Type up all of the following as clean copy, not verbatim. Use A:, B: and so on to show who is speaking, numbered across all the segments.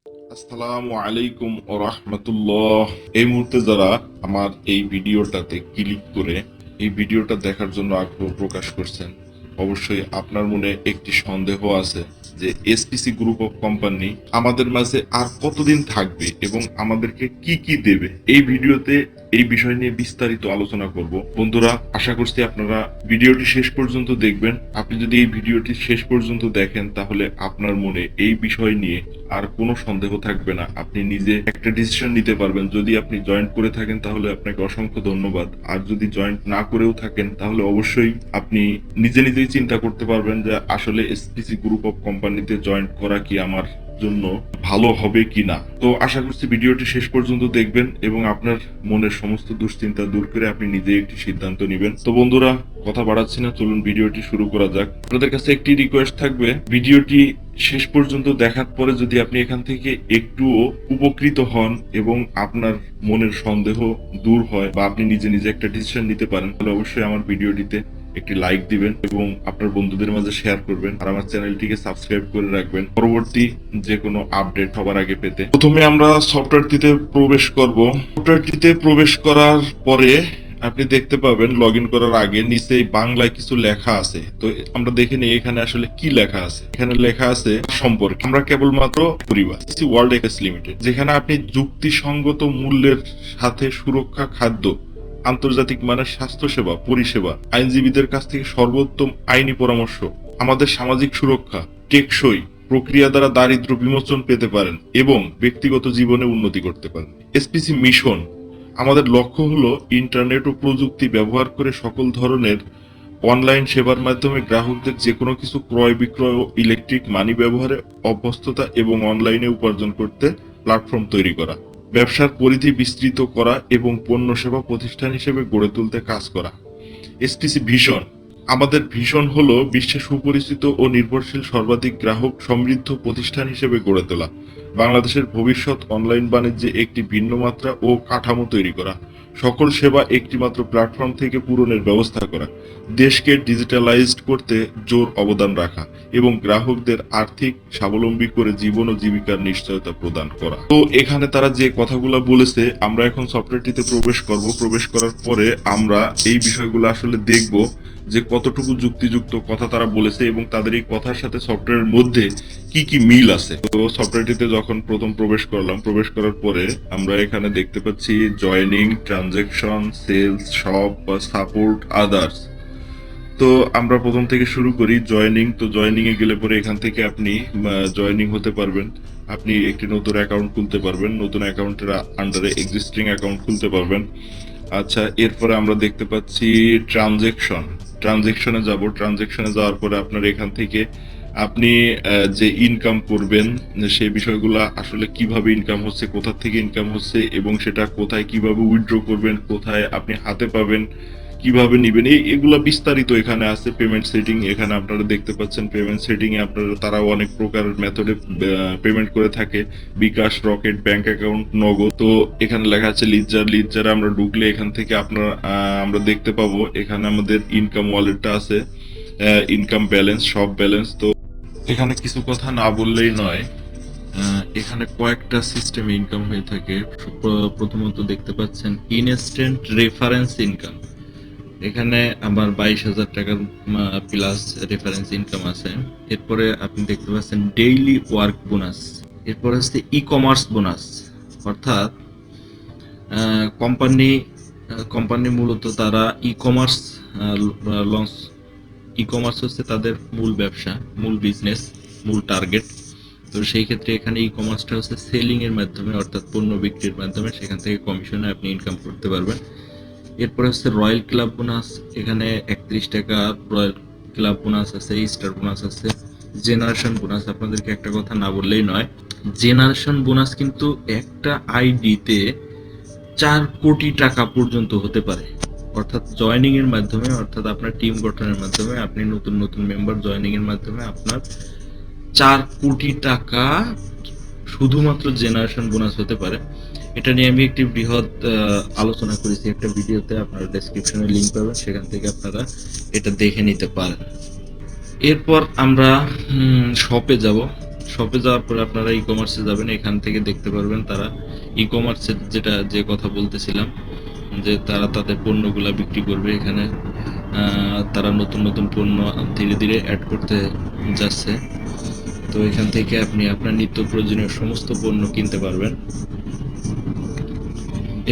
A: আসসালামু আলাইকুম ও রাহমাতুল্লাহ। এই মুহূর্তে যারা আমার এই ভিডিওটাতে ক্লিক করে এই ভিডিওটা দেখার জন্য আগ্রহ প্রকাশ করছেন, অবশ্যই আপনার মনে একটি সন্দেহ আছে যে এসপিসি গ্রুপ অফ কোম্পানি আমাদের মাঝে আর কতদিন থাকবে এবং আমাদেরকে কি কি দেবে। এই ভিডিওতে এই বিষয় নিয়ে বিস্তারিত আলোচনা করব। বন্ধুরা, আশা করছি আপনারা ভিডিওটি শেষ পর্যন্ত দেখবেন। আপনি যদি এই ভিডিওটি শেষ পর্যন্ত দেখেন তাহলে আপনার মনে এই বিষয় নিয়ে আর কোনো সন্দেহ থাকবে না। আপনি নিজে একটা ডিসিশন নিতে পারবেন। যদি আপনি জয়েন্ট করে থাকেন তাহলে আপনাকে অসংখ্য ধন্যবাদ, আর যদি জয়েন্ট না করেও থাকেন তাহলে অবশ্যই আপনি নিজে নিজেই চিন্তা করতে পারবেন যে আসলে এসপিসি গ্রুপ অফ কোম্পানিতে জয়েন্ট করা কি আমার জন্য ভালো হবে কিনা। তো আশা করছি ভিডিওটি শেষ পর্যন্ত দেখবেন এবং আপনার মনের সমস্ত দুশ্চিন্তা দূর করে আপনি নিজে একটি সিদ্ধান্ত নেবেন। তো বন্ধুরা, কথা বাড়াচ্ছি না, চলুন ভিডিওটি শুরু করা যাক। আপনাদের কাছে একটি রিকোয়েস্ট থাকবে, ভিডিওটি শেষ পর্যন্ত দেখার পরে যদি আপনি এখান থেকে একটুও উপকৃত হন এবং আপনার মনের সন্দেহ দূর হয় বা আপনি নিজে নিজে একটা ডিসিশন নিতে পারেন, তাহলে অবশ্যই আমার ভিডিওটিতে একটি লাইক দিবেন এবং আপনার বন্ধুদের মাঝে শেয়ার করবেন, আর আমার চ্যানেলটিকে সাবস্ক্রাইব করে রাখবেন পরবর্তী যে কোনো আপডেট সবার আগে পেতে। প্রথমে আমরা সফটওয়্যারটিতে প্রবেশ করব। সফটওয়্যারটিতে প্রবেশ করার পরে আপনি দেখতে পাবেন লগ ইন করার আগে নিচে বাংলায় কিছু লেখা আছে। তো আমরা দেখে নিই এখানে আসলে কি লেখা আছে। এখানে লেখা আছে সম্পর্কে আমরা কেবলমাত্র পরিবার SPC ওয়ার্ল্ড এক্সপ্রেস লিমিটেড, যেখানে আপনি যুক্তিসঙ্গত মূল্যের সাথে সুরক্ষা, খাদ্য, আন্তর্জাতিক মানের স্বাস্থ্যসেবা পরিষেবা, আইনজীবীদের কাছ থেকে সর্বোত্তম আইনি পরামর্শ, আমাদের সামাজিক সুরক্ষা, টেকসই প্রক্রিয়া দ্বারা দারিদ্র বিমোচন পেতে পারেন এবং ব্যক্তিগত জীবনে উন্নতি করতে পারেন। এসপিসি মিশন, আমাদের লক্ষ্য হলো ইন্টারনেট ও প্রযুক্তি ব্যবহার করে সকল ধরনের অনলাইন সেবার মাধ্যমে গ্রাহকদের যে কোনো কিছু ক্রয় বিক্রয় ও ইলেকট্রিক মানি ব্যবহারে অভ্যস্ততা এবং অনলাইনে উপার্জন করতে প্ল্যাটফর্ম তৈরি করা, ব্যবসার পরিধি বিস্তৃত করা এবং পণ্য সেবা প্রতিষ্ঠান হিসেবে গড়ে তুলতে কাজ করা। এসটিসি ভিশন, আমাদের ভিশন হলো বিশ্বে সুপরিচিত ও নির্ভরশীল সর্বাধিক গ্রাহক সমৃদ্ধ প্রতিষ্ঠান হিসেবে গড়ে তোলা, বাংলাদেশের ভবিষ্যৎ অনলাইন বাণিজ্যে একটি ভিন্ন মাত্রা ও কাঠামো তৈরি করা, সকল সেবা একটিমাত্র প্ল্যাটফর্ম থেকে পূরণের ব্যবস্থা করা, দেশকে ডিজিটালাইজড করতে জোর অবদান রাখা এবং গ্রাহকদের আর্থিক স্বাবলম্বী করে জীবন ও জীবিকার নিশ্চয়তা প্রদান করা। তো এখানে তারা যে কথাগুলো বলেছে, আমরা এখন সফটওয়্যারটিতে প্রবেশ করব। প্রবেশ করার পরে আমরা এই বিষয়গুলো আসলে দেখব যে কতটুকু যুক্তিযুক্ত কথা তারা বলেছে এবং তাদের এই কথার সাথে সফটওয়্যারের মধ্যে কি কি মিল আছে। তো সফটওয়্যারটিতে যখন প্রথম প্রবেশ করলাম, প্রবেশ করার পরে আমরা এখানে দেখতে পাচ্ছি জয়নিং, ট্রানজেকশন, সেলস, শপ বা সাপোর্ট, আদার্স। তো আমরা প্রথম থেকে শুরু করি জয়নিং। তো জয়নিং এ গেলে পরে এখান থেকে আপনি জয়নিং হতে পারবেন, আপনি একটি নতুন অ্যাকাউন্ট খুলতে পারবেন, নতুন অ্যাকাউন্টের আন্ডারে এক্সিস্টিং অ্যাকাউন্ট খুলতে পারবেন। আচ্ছা, এরপরে আমরা দেখতে পাচ্ছি ট্রানজেকশন। ট্রানজেকশনে যাব। ট্রানজেকশনে যাওয়ার পরে আপনার এখান থেকে আপনি যে ইনকাম করবেন সেই বিষয়গুলো আসলে কিভাবে ইনকাম হচ্ছে, কোথা থেকে ইনকাম হচ্ছে এবং সেটা কোথায় কিভাবে উইথড্র করবেন, কোথায় আপনি হাতে পাবেন, কিভাবে নিবেন, এগুলা বিস্তারিত এখানে আছে। পেমেন্ট সেটিং, এখানে আপনারা দেখতে পাচ্ছেন পেমেন্ট সেটিং এ আপনারা তারাও অনেক প্রকার মেথডে পেমেন্ট করে থাকে, বিকাশ, রকেট, ব্যাংক অ্যাকাউন্ট, নগদ। তো এখানে লেখা আছে লিডজার। লিডজারে আমরা ঢুকলে এখান থেকে আপনারা আমরা দেখতে পাবো এখানে আমাদের ইনকাম ওয়ালেটটা আছে, ইনকাম ব্যালেন্স, সব ব্যালেন্স। তো এখানে কিছু কথা না বললেই নয়, এখানে কয়েকটা সিস্টেমে ইনকাম হয়ে থাকে। প্রথমত দেখতে পাচ্ছেন ইনস্ট্যান্ট রেফারেন্স ইনকাম, এখানে আমার 22,000 টাকার প্লাস রেফারেন্স ইনকাম আছে। এরপরে আপনি দেখতে পাচ্ছেন ডেইলি ওয়ার্ক বোনাস। এরপরে হচ্ছে ই কমার্স বোনাস, অর্থাৎ কোম্পানি মূলত তারা e commerce launch, e commerce হচ্ছে তাদের মূল ব্যবসা, মূল বিজনেস, মূল টার্গেট। তো সেই ক্ষেত্রে এখানে ই কমার্সটা হচ্ছে সেলিং এর মাধ্যমে, অর্থাৎ পণ্য বিক্রির মাধ্যমে সেখান থেকে কমিশনে আপনি ইনকাম করতে পারবেন। এরপরে হচ্ছে রয়্যাল ক্লাব বোনাস, এখানে 31 টাকা রয়্যাল ক্লাব বোনাস আছে, স্টার বোনাস আছে। জেনারেশন বোনাস, আপনাদেরকে একটা কথা না বললেই নয়, জেনারেশন বোনাস কিন্তু একটা আইডিতে 4 কোটি টাকা পর্যন্ত হতে পারে। অর্থাৎ জয়নিং এর মাধ্যমে, অর্থাৎ আপনার টিম গঠনের মাধ্যমে, আপনি নতুন নতুন মেম্বার জয়নিং এর মাধ্যমে আপনার 4 কোটি টাকা শুধুমাত্র জেনারেশন বোনাস হতে পারে। এটা নিয়ে আমি একটি বৃহৎ আলোচনা করেছি একটা ভিডিওতে, আপনারা ডেসক্রিপশনে লিংক পাবেন, সেখান থেকে আপনারা এটা দেখে নিতে পারেন। এরপর আমরা শপে যাব।
B: শপে যাওয়ার পরে আপনারা ই কমার্সে যাবেন, এখান থেকে দেখতে পারবেন তারা ই কমার্সের যে কথা বলতেছিলাম, যে তারা তাদের পণ্যগুলা বিক্রি করবে এখানে। তারা নতুন নতুন পণ্য ধীরে ধীরে অ্যাড করতে যাচ্ছে। তো এখান থেকে আপনি আপনার নিত্য প্রয়োজনীয় সমস্ত পণ্য কিনতে পারবেন।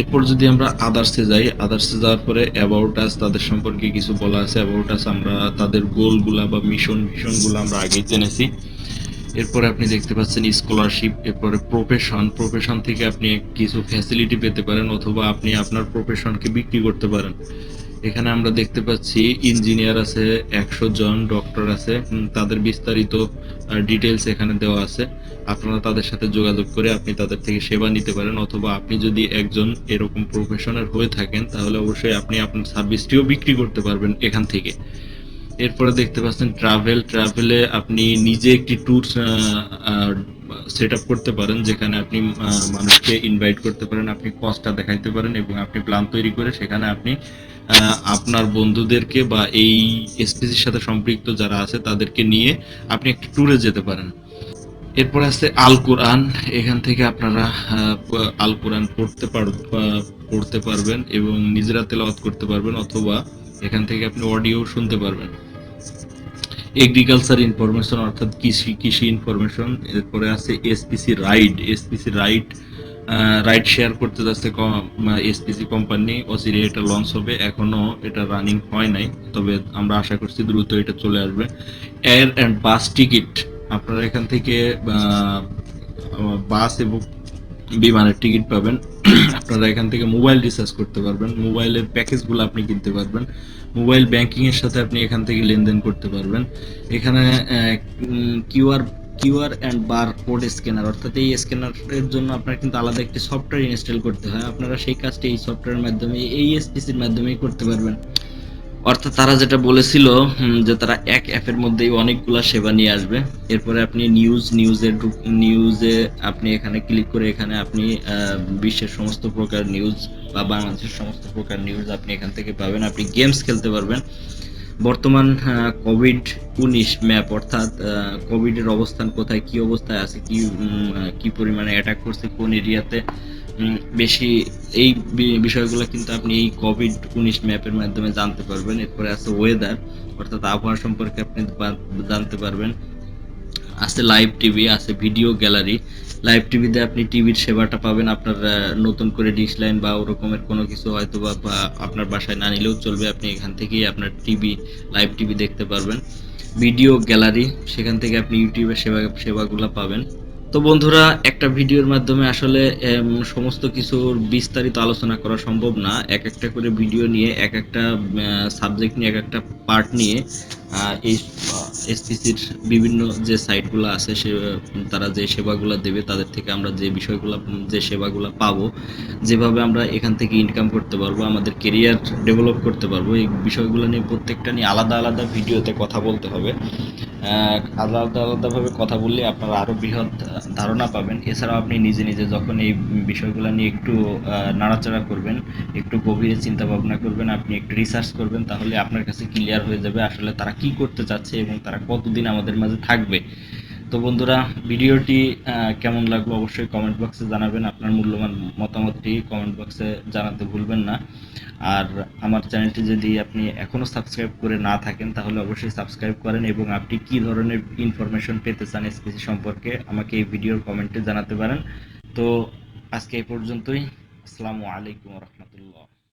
B: এরপর যদি আমরা আদার্সে যাই, আদার্সে যাওয়ার পরে অ্যাবাউট আস, তাদের সম্পর্কে কিছু বলা আছে। অ্যাবাউট আস আমরা তাদের গোলগুলা বা ভিশনগুলো আমরা আগেই জেনেছি। এরপরে আপনি দেখতে পাচ্ছেন স্কলারশিপ, এরপরে প্রফেশন থেকে আপনি কিছু ফ্যাসিলিটি পেতে পারেন, অথবা আপনি আপনার প্রফেশনকে বিক্রি করতে পারেন। এখানে আমরা দেখতে পাচ্ছি ইঞ্জিনিয়ার আছে 100 জন, ডক্টর আছে, তাদের বিস্তারিত ডিটেলস এখানে দেওয়া আছে। আপনারা তাদের সাথে যোগাযোগ করে আপনি তাদের থেকে সেবা নিতে পারেন, অথবা আপনি যদি একজন এরকম প্রফেশনাল হয়ে থাকেন তাহলে অবশ্যই আপনি আপনার সার্ভিসটিও বিক্রি করতে পারবেন এখান থেকে। এরপরে দেখতে পাচ্ছেন ট্রাভেলে আপনি নিজে একটি ট্যুর সেট আপ করতে পারেন, যেখানে আপনি মানুষকে ইনভাইট করতে পারেন, আপনি কস্টটা দেখাইতে পারেন এবং আপনি প্ল্যান তৈরি করে সেখানে আপনি আপনার বন্ধুদেরকে বা এই এসপিসির সাথে সম্পৃক্ত যারা আছে তাদেরকে নিয়ে আপনি একটি ট্যুরে যেতে পারেন। এরপরে আছে আল কোরআন। এখান থেকে আপনারা আল কোরআন পড়তে পারবেন এবং নিজেরা তেলাওয়াত করতে পারবেন, অথবা এখান থেকে আপনি অডিও শুনতে পারবেন। এগ্রিকালচার ইনফরমেশন অর্থাৎ কৃষি ইনফরমেশন। এরপরে আছে এসপিসি রাইড শেয়ার করতে যাচ্ছে এসপিসি কোম্পানি, অচিরে এটা লঞ্চ হবে, এখনো এটা রানিং হয় নাই, তবে আমরা আশা করছি দ্রুত এটা চলে আসবে। এয়ার অ্যান্ড বাস টিকিট, আপনারা এখান থেকে বাস এবং বিমানের টিকিট পাবেন। আপনারা এখান থেকে মোবাইল রিচার্জ করতে পারবেন, মোবাইলের প্যাকেজগুলো আপনি কিনতে পারবেন, মোবাইল ব্যাংকিং এর সাথে আপনি এখান থেকে লেনদেন করতে পারবেন। এখানে QR QR and bar code scanner, অর্থাৎ এই স্ক্যানারের জন্য আপনার কিন্তু আলাদা একটি সফটওয়্যার ইনস্টল করতে হয়। আপনারা সেই কাজটি এই সফটওয়্যারের মাধ্যমে, এই এসপিসির মাধ্যমেই করতে পারবেন। অর্থাৎ তারা যেটা বলেছিল যে তারা এক অ্যাপের মধ্যেই অনেকগুলা সেবা নিয়ে আসবে। এরপরে আপনি নিউজে আপনি এখানে ক্লিক করে এখানে আপনি বিশ্বের সমস্ত প্রকার নিউজ বা বাংলাদেশের সমস্ত প্রকার নিউজ আপনি এখান থেকে পাবেন। আপনি গেমস খেলতে পারবেন। বর্তমান কোভিড-19 ম্যাপ, অর্থাৎ কোভিডের অবস্থান কোথায়, কি অবস্থায় আছে, কি পরিমাণে অ্যাটাক করছে কোন এরিয়াতে বেশি, এই বিষয়গুলো কিন্তু আপনি এই কোভিড-19 ম্যাপের মাধ্যমে জানতে পারবেন। এরপরে আছে ওয়েদার, অর্থাৎ আবহাওয়া সম্পর্কে আপনি জানতে পারবেন। আছে লাইভ টিভি, আছে ভিডিও গ্যালারি। লাইভ টিভিতে আপনি টিভির সেবাটা পাবেন, আপনার নতুন করে ডিশ লাইন বা ওরকমের কোনো কিছু হয়তো বা আপনার বাসায় না নিলেও চলবে, আপনি এখান থেকেই আপনার লাইভ টিভি দেখতে পারবেন। ভিডিও গ্যালারি, সেখান থেকে আপনি ইউটিউবের সেবাগুলো পাবেন। তো বন্ধুরা, একটা ভিডিওর মাধ্যমে আসলে সমস্ত কিছুর বিস্তারিত আলোচনা করা সম্ভব না। এক একটা করে ভিডিও নিয়ে, এক একটা সাবজেক্ট নিয়ে, এক একটা পার্ট নিয়ে এই এসপিসির বিভিন্ন যে সাইটগুলো আছে তারা যে সেবাগুলো দেবে তাদের থেকে আমরা যে সেবাগুলো পাবো, যেভাবে আমরা এখান থেকে ইনকাম করতে পারবো, আমাদের কেরিয়ার ডেভেলপ করতে পারবো, এই বিষয়গুলো নিয়ে প্রত্যেকটা নিয়ে আলাদা আলাদা ভিডিওতে কথা বলতে হবে। আলাদা আলাদাভাবে কথা বললে আপনারা আরও বৃহৎ ধারণা পাবেন। এছাড়াও আপনি নিজে নিজে যখন এই বিষয়গুলো নিয়ে একটু নাড়াচাড়া করবেন, একটু গভীরে চিন্তা ভাবনা করবেন, আপনি একটু রিসার্চ করবেন, তাহলে আপনার কাছে ক্লিয়ার হয়ে যাবে আসলে তারা কি করতে চাচ্ছে এবং তারা কতদিন আমাদের মাঝে থাকবে। তো বন্ধুরা, ভিডিওটি কেমন লাগলো অবশ্যই কমেন্ট বক্সে জানাবেন। আপনার মূল্যবান মতামতটি কমেন্ট বক্সে জানাতে ভুলবেন না। আর আমার চ্যানেলটি যদি আপনি এখনও সাবস্ক্রাইব করে না থাকেন তাহলে অবশ্যই সাবস্ক্রাইব করেন, এবং আপনি কি ধরনের ইনফরমেশন পেতে চান এসপিসি সম্পর্কে আমাকে এই ভিডিওর কমেন্টে জানাতে পারেন। তো আজকে এই পর্যন্তই। আসসালামু আলাইকুম রহমতুল্লাহ।